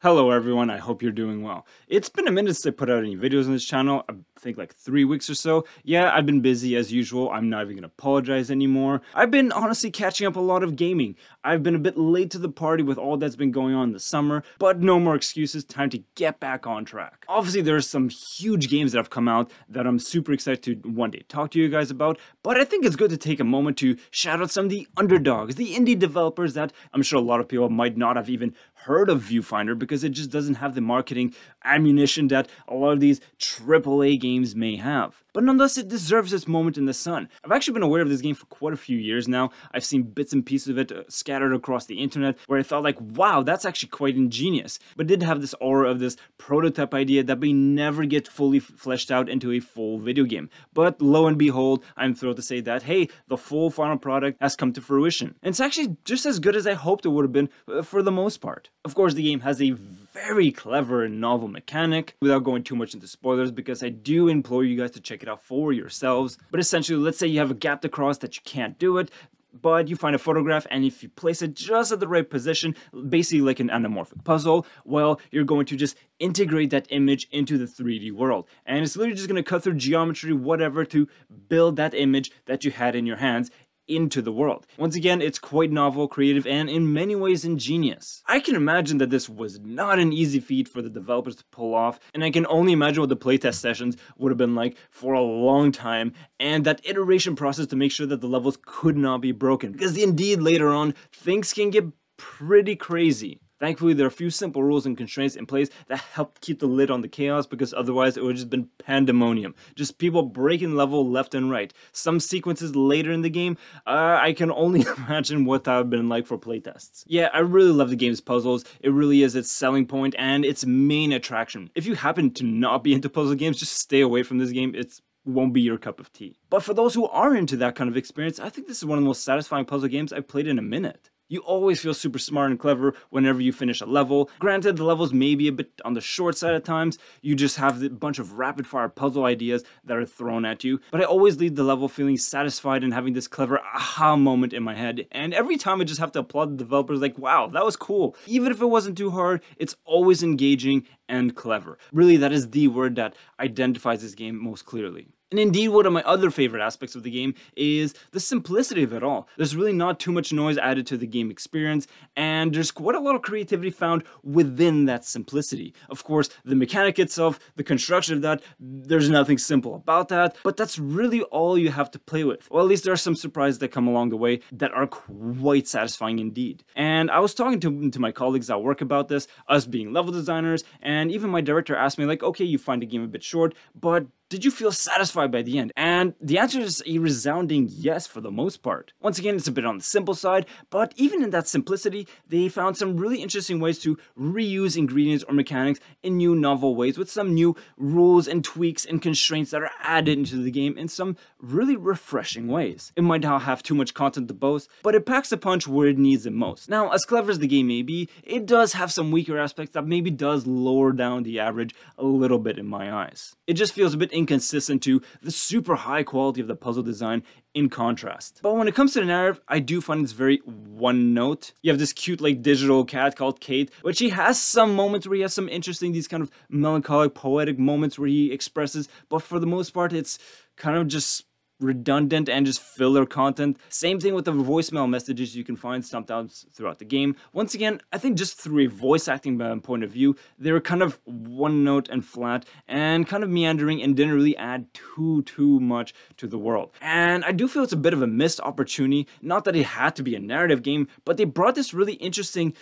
Hello everyone, I hope you're doing well. It's been a minute since I put out any videos on this channel, I think like 3 weeks or so. Yeah, I've been busy as usual, I'm not even gonna apologize anymore. I've been honestly catching up a lot of gaming. I've been a bit late to the party with all that's been going on in the summer, but no more excuses, time to get back on track. Obviously there's some huge games that have come out that I'm super excited to one day talk to you guys about, but I think it's good to take a moment to shout out some of the underdogs, the indie developers that I'm sure a lot of people might not have even heard of Viewfinder because it just doesn't have the marketing ammunition that a lot of these AAA games may have. But nonetheless, it deserves its moment in the sun. I've actually been aware of this game for quite a few years now. I've seen bits and pieces of it scattered across the internet where I thought like, wow, that's actually quite ingenious. But it did have this aura of this prototype idea that may never get fully fleshed out into a full video game. But lo and behold, I'm thrilled to say that, hey, the full final product has come to fruition. And it's actually just as good as I hoped it would have been for the most part. Of course, the game has a very clever and novel mechanic, without going too much into spoilers because I do implore you guys to check it out for yourselves. But essentially, let's say you have a gap to cross that you can't do it, but you find a photograph, and if you place it just at the right position, basically like an anamorphic puzzle, well, you're going to just integrate that image into the 3D world. And it's literally just going to cut through geometry, whatever, to build that image that you had in your hands into the world. Once again, it's quite novel, creative, and in many ways ingenious. I can imagine that this was not an easy feat for the developers to pull off, and I can only imagine what the playtest sessions would have been like for a long time, and that iteration process to make sure that the levels could not be broken, because indeed later on, things can get pretty crazy. Thankfully, there are a few simple rules and constraints in place that help keep the lid on the chaos, because otherwise it would have just been pandemonium. Just people breaking level left and right. Some sequences later in the game, I can only imagine what that would have been like for playtests. Yeah, I really love the game's puzzles. It really is its selling point and its main attraction. If you happen to not be into puzzle games, just stay away from this game. It won't be your cup of tea. But for those who are into that kind of experience, I think this is one of the most satisfying puzzle games I've played in a minute. You always feel super smart and clever whenever you finish a level. Granted, the levels may be a bit on the short side at times. You just have a bunch of rapid-fire puzzle ideas that are thrown at you. But I always leave the level feeling satisfied and having this clever aha moment in my head. And every time I just have to applaud the developers like, wow, that was cool. Even if it wasn't too hard, it's always engaging and clever. Really, that is the word that identifies this game most clearly. And indeed, one of my other favorite aspects of the game is the simplicity of it all. There's really not too much noise added to the game experience, and there's quite a lot of creativity found within that simplicity. Of course, the mechanic itself, the construction of that, there's nothing simple about that, but that's really all you have to play with. Well, at least there are some surprises that come along the way that are quite satisfying indeed. And I was talking to my colleagues at work about this, us being level designers, and even my director asked me like, okay, you find the game a bit short, but did you feel satisfied by the end? And the answer is a resounding yes for the most part. Once again, it's a bit on the simple side, but even in that simplicity, they found some really interesting ways to reuse ingredients or mechanics in new novel ways with some new rules and tweaks and constraints that are added into the game in some really refreshing ways. It might not have too much content to boast, but it packs a punch where it needs it most. Now, as clever as the game may be, it does have some weaker aspects that maybe does lower down the average a little bit in my eyes. It just feels a bit inconsistent to the super high quality of the puzzle design in contrast. But when it comes to the narrative, I do find it's very one note. You have this cute like digital cat called Kate, which he has some moments where he has some interesting, these kind of melancholic, poetic moments where he expresses, but for the most part, it's kind of just redundant and just filler content. Same thing with the voicemail messages you can find sometimes throughout the game. Once again, I think just through a voice acting point of view, they were kind of one note and flat and kind of meandering and didn't really add too much to the world. And I do feel it's a bit of a missed opportunity. Not that it had to be a narrative game, but they brought this really interesting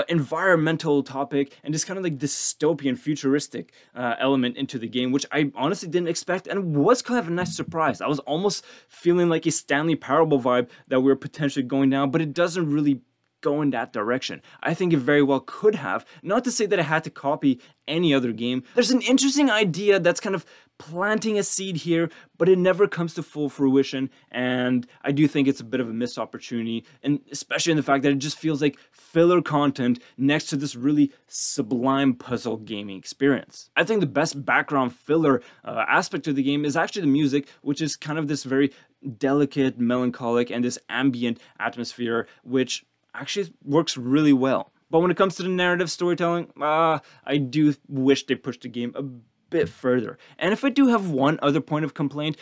environmental topic and this kind of like dystopian futuristic element into the game, which I honestly didn't expect and was kind of a nice surprise. I was almost feeling like a Stanley Parable vibe that we were potentially going down, but it doesn't really go in that direction. I think it very well could have. Not to say that it had to copy any other game. There's an interesting idea that's kind of planting a seed here, but it never comes to full fruition, and I do think it's a bit of a missed opportunity, and especially in the fact that it just feels like filler content next to this really sublime puzzle gaming experience. I think the best background filler aspect of the game is actually the music, which is kind of this very delicate, melancholic, and this ambient atmosphere, which actually works really well. But when it comes to the narrative storytelling, I do wish they pushed the game a bit further. And if I do have one other point of complaint,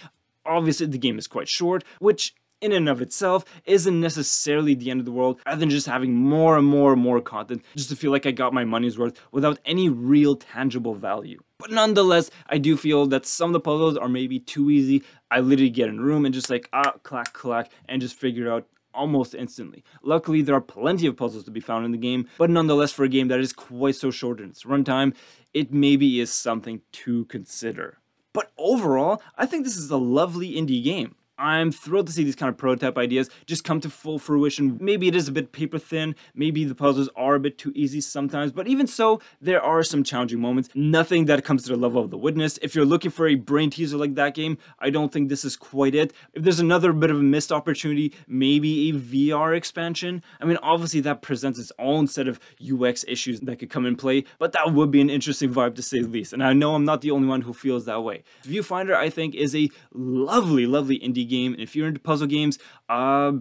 obviously the game is quite short, which in and of itself isn't necessarily the end of the world, other than just having more and more content just to feel like I got my money's worth without any real tangible value. But nonetheless, I do feel that some of the puzzles are maybe too easy. I literally get in a room and just like, clack, clack, and just figure it out almost instantly. Luckily, there are plenty of puzzles to be found in the game, but nonetheless, for a game that is quite so short in its runtime, it maybe is something to consider. But overall, I think this is a lovely indie game. I'm thrilled to see these kind of prototype ideas just come to full fruition. Maybe it is a bit paper thin, maybe the puzzles are a bit too easy sometimes, but even so, there are some challenging moments. Nothing that comes to the level of The Witness. If you're looking for a brain teaser like that game, I don't think this is quite it. If there's another bit of a missed opportunity, maybe a VR expansion. I mean, obviously that presents its own set of UX issues that could come in play, but that would be an interesting vibe to say the least. And I know I'm not the only one who feels that way. Viewfinder, I think, is a lovely indie game. And if you're into puzzle games, I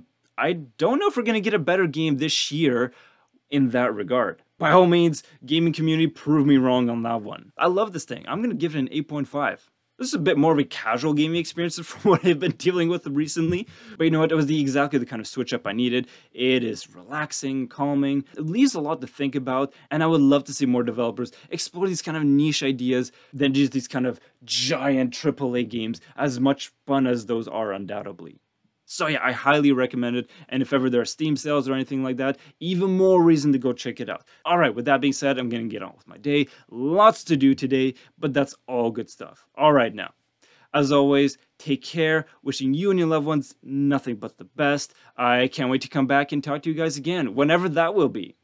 don't know if we're gonna get a better game this year in that regard. By all means, gaming community, prove me wrong on that one. I love this thing. I'm gonna give it an 8.5. This is a bit more of a casual gaming experience from what I've been dealing with recently. But you know what? It was exactly the kind of switch up I needed. It is relaxing, calming. It leaves a lot to think about. And I would love to see more developers explore these kind of niche ideas than just these kind of giant AAA games, as much fun as those are undoubtedly. So yeah, I highly recommend it, and if ever there are Steam sales or anything like that, even more reason to go check it out. Alright, with that being said, I'm gonna get on with my day. Lots to do today, but that's all good stuff. Alright now, as always, take care, wishing you and your loved ones nothing but the best. I can't wait to come back and talk to you guys again, whenever that will be.